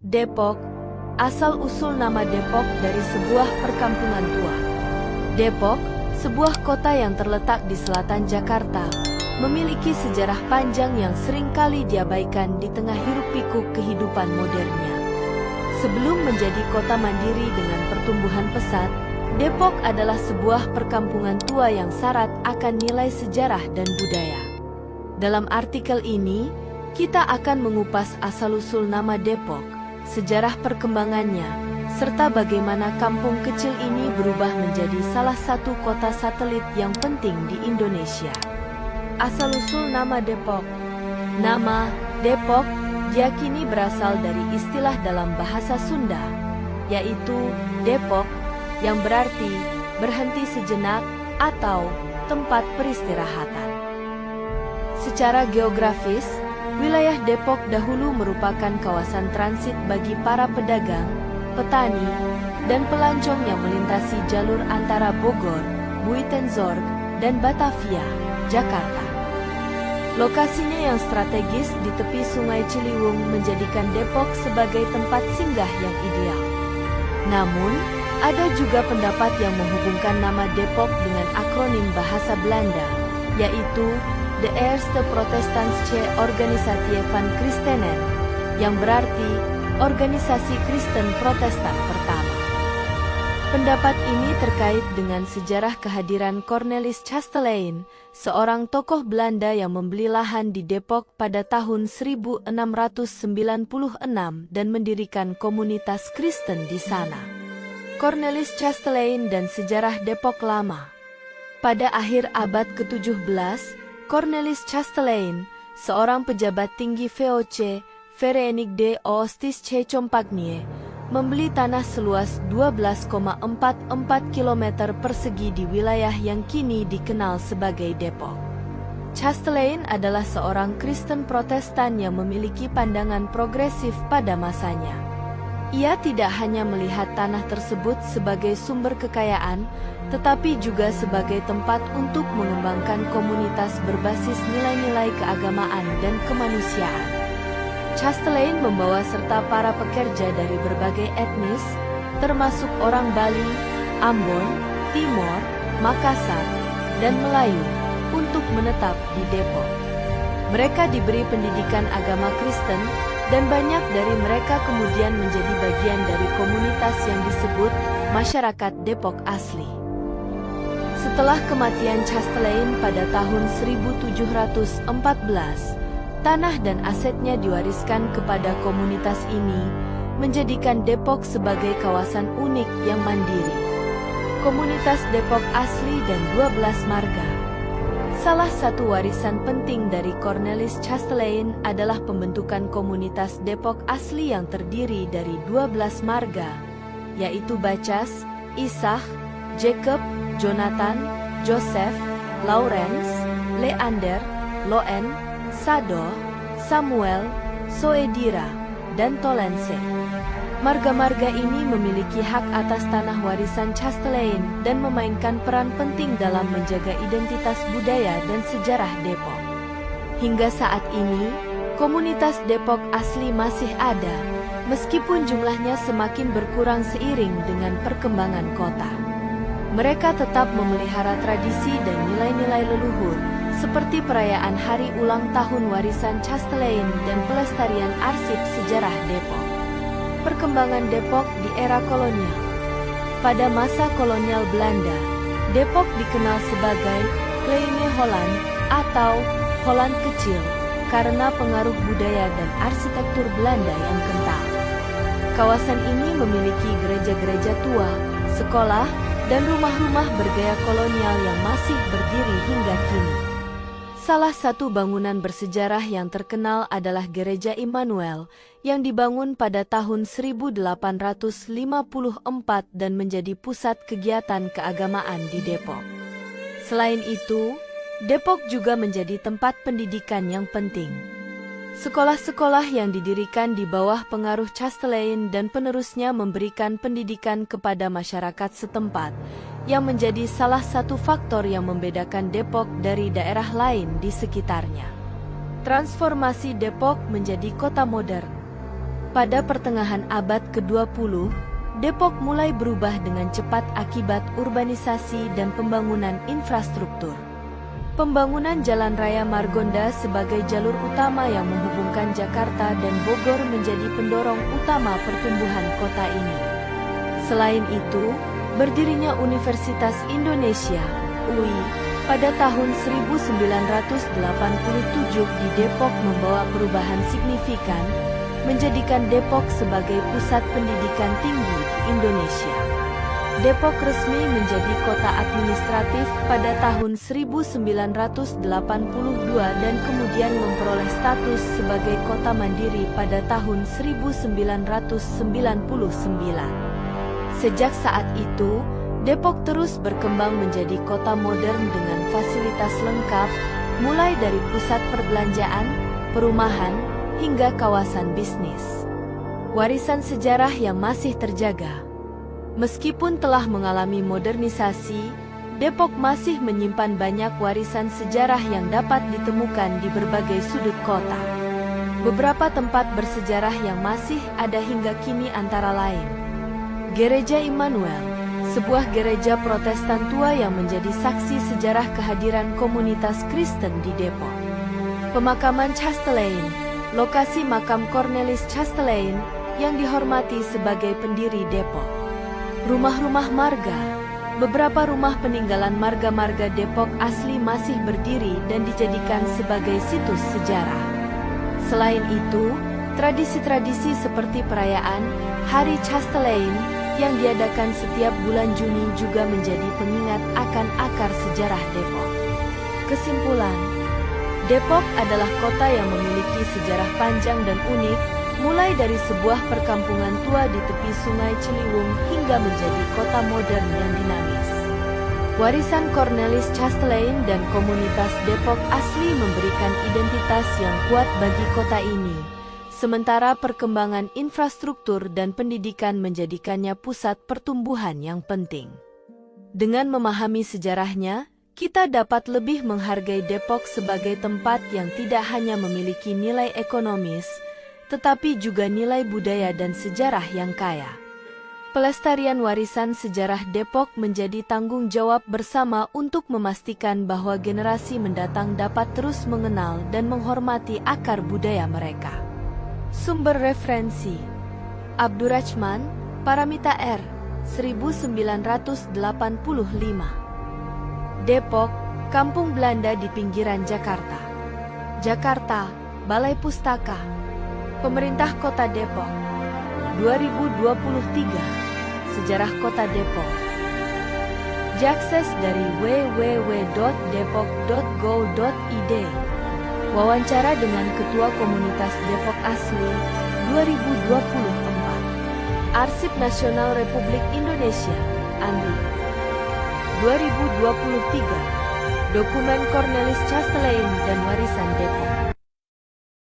Depok, asal-usul nama Depok dari sebuah perkampungan tua. Depok, sebuah kota yang terletak di selatan Jakarta, memiliki sejarah panjang yang seringkali diabaikan di tengah hiruk-pikuk kehidupan modernnya. Sebelum menjadi kota mandiri dengan pertumbuhan pesat, Depok adalah sebuah perkampungan tua yang syarat akan nilai sejarah dan budaya. Dalam artikel ini, kita akan mengupas asal-usul nama Depok, sejarah perkembangannya, serta bagaimana kampung kecil ini berubah menjadi salah satu kota satelit yang penting di Indonesia. Asal-usul nama Depok. Nama Depok diyakini berasal dari istilah dalam bahasa Sunda, yaitu Depok, yang berarti berhenti sejenak atau tempat peristirahatan. Secara geografis, wilayah Depok dahulu merupakan kawasan transit bagi para pedagang, petani, dan pelancong yang melintasi jalur antara Bogor, Buitenzorg, dan Batavia, Jakarta. Lokasinya yang strategis di tepi Sungai Ciliwung menjadikan Depok sebagai tempat singgah yang ideal. Namun, ada juga pendapat yang menghubungkan nama Depok dengan akronim bahasa Belanda, yaitu De Eerste Protestansche Organisatie van Christenen, yang berarti organisasi Kristen Protestan pertama. Pendapat ini terkait dengan sejarah kehadiran Cornelis Chastelein, seorang tokoh Belanda yang membeli lahan di Depok pada tahun 1696 dan mendirikan komunitas Kristen di sana. Cornelis Chastelein dan sejarah Depok lama. Pada akhir abad ke-17, Cornelis Chastelein, seorang pejabat tinggi VOC, Verenigde de Oostische Compagnie, membeli tanah seluas 12,44 km persegi di wilayah yang kini dikenal sebagai Depok. Chastelein adalah seorang Kristen Protestan yang memiliki pandangan progresif pada masanya. Ia tidak hanya melihat tanah tersebut sebagai sumber kekayaan, tetapi juga sebagai tempat untuk mengembangkan komunitas berbasis nilai-nilai keagamaan dan kemanusiaan. Chastelein membawa serta para pekerja dari berbagai etnis, termasuk orang Bali, Ambon, Timor, Makassar, dan Melayu, untuk menetap di Depok. Mereka diberi pendidikan agama Kristen, dan banyak dari mereka kemudian menjadi bagian dari komunitas yang disebut Masyarakat Depok Asli. Setelah kematian Chastelein pada tahun 1714, tanah dan asetnya diwariskan kepada komunitas ini, menjadikan Depok sebagai kawasan unik yang mandiri. Komunitas Depok Asli dan 12 marga. Salah satu warisan penting dari Cornelis Chastelein adalah pembentukan komunitas Depok Asli yang terdiri dari 12 marga, yaitu Bacas, Ishak, Jacob, Jonathan, Joseph, Lawrence, Leander, Loen, Sado, Samuel, Soedira, dan Tolense. Marga-marga ini memiliki hak atas tanah warisan Chastelein dan memainkan peran penting dalam menjaga identitas budaya dan sejarah Depok. Hingga saat ini, komunitas Depok Asli masih ada, meskipun jumlahnya semakin berkurang seiring dengan perkembangan kota. Mereka tetap memelihara tradisi dan nilai-nilai leluhur, seperti perayaan hari ulang tahun warisan Chastelein dan pelestarian arsip sejarah Depok. Perkembangan Depok di era kolonial. Pada masa kolonial Belanda, Depok dikenal sebagai Kleine Holland atau Holland Kecil karena pengaruh budaya dan arsitektur Belanda yang kental. Kawasan ini memiliki gereja-gereja tua, sekolah, dan rumah-rumah bergaya kolonial yang masih berdiri hingga kini. Salah satu bangunan bersejarah yang terkenal adalah Gereja Immanuel, yang dibangun pada tahun 1854 dan menjadi pusat kegiatan keagamaan di Depok. Selain itu, Depok juga menjadi tempat pendidikan yang penting. Sekolah-sekolah yang didirikan di bawah pengaruh Chastelein dan penerusnya memberikan pendidikan kepada masyarakat setempat, yang menjadi salah satu faktor yang membedakan Depok dari daerah lain di sekitarnya. Transformasi Depok menjadi kota modern. Pada pertengahan abad ke-20, Depok mulai berubah dengan cepat akibat urbanisasi dan pembangunan infrastruktur. Pembangunan Jalan Raya Margonda sebagai jalur utama yang menghubungkan Jakarta dan Bogor menjadi pendorong utama pertumbuhan kota ini. Selain itu, berdirinya Universitas Indonesia (UI) pada tahun 1987 di Depok membawa perubahan signifikan, menjadikan Depok sebagai pusat pendidikan tinggi di Indonesia. Depok resmi menjadi kota administratif pada tahun 1982 dan kemudian memperoleh status sebagai kota mandiri pada tahun 1999. Sejak saat itu, Depok terus berkembang menjadi kota modern dengan fasilitas lengkap, mulai dari pusat perbelanjaan, perumahan, hingga kawasan bisnis. Warisan sejarah yang masih terjaga. Meskipun telah mengalami modernisasi, Depok masih menyimpan banyak warisan sejarah yang dapat ditemukan di berbagai sudut kota. Beberapa tempat bersejarah yang masih ada hingga kini antara lain: Gereja Immanuel, sebuah gereja Protestan tua yang menjadi saksi sejarah kehadiran komunitas Kristen di Depok. Pemakaman Chastelain, lokasi makam Cornelis Chastelain yang dihormati sebagai pendiri Depok. Rumah-rumah marga, beberapa rumah peninggalan marga-marga Depok asli masih berdiri dan dijadikan sebagai situs sejarah. Selain itu, tradisi-tradisi seperti perayaan Hari Chastelain yang diadakan setiap bulan Juni juga menjadi pengingat akan akar sejarah Depok. Kesimpulan, Depok adalah kota yang memiliki sejarah panjang dan unik, mulai dari sebuah perkampungan tua di tepi Sungai Ciliwung hingga menjadi kota modern yang dinamis. Warisan Cornelis Chastelain dan komunitas Depok asli memberikan identitas yang kuat bagi kota ini, sementara perkembangan infrastruktur dan pendidikan menjadikannya pusat pertumbuhan yang penting. Dengan memahami sejarahnya, kita dapat lebih menghargai Depok sebagai tempat yang tidak hanya memiliki nilai ekonomis, tetapi juga nilai budaya dan sejarah yang kaya. Pelestarian warisan sejarah Depok menjadi tanggung jawab bersama untuk memastikan bahwa generasi mendatang dapat terus mengenal dan menghormati akar budaya mereka. Sumber referensi: Abdurrahman, Paramita R. 1985. Depok, Kampung Belanda di pinggiran Jakarta. Jakarta, Balai Pustaka, Pemerintah Kota Depok. 2023, Sejarah Kota Depok. Diakses dari www.depok.go.id. Wawancara dengan Ketua Komunitas Depok Asli 2024. Arsip Nasional Republik Indonesia, Andri. 2023, Dokumen Cornelis Chastelain dan Warisan Depok.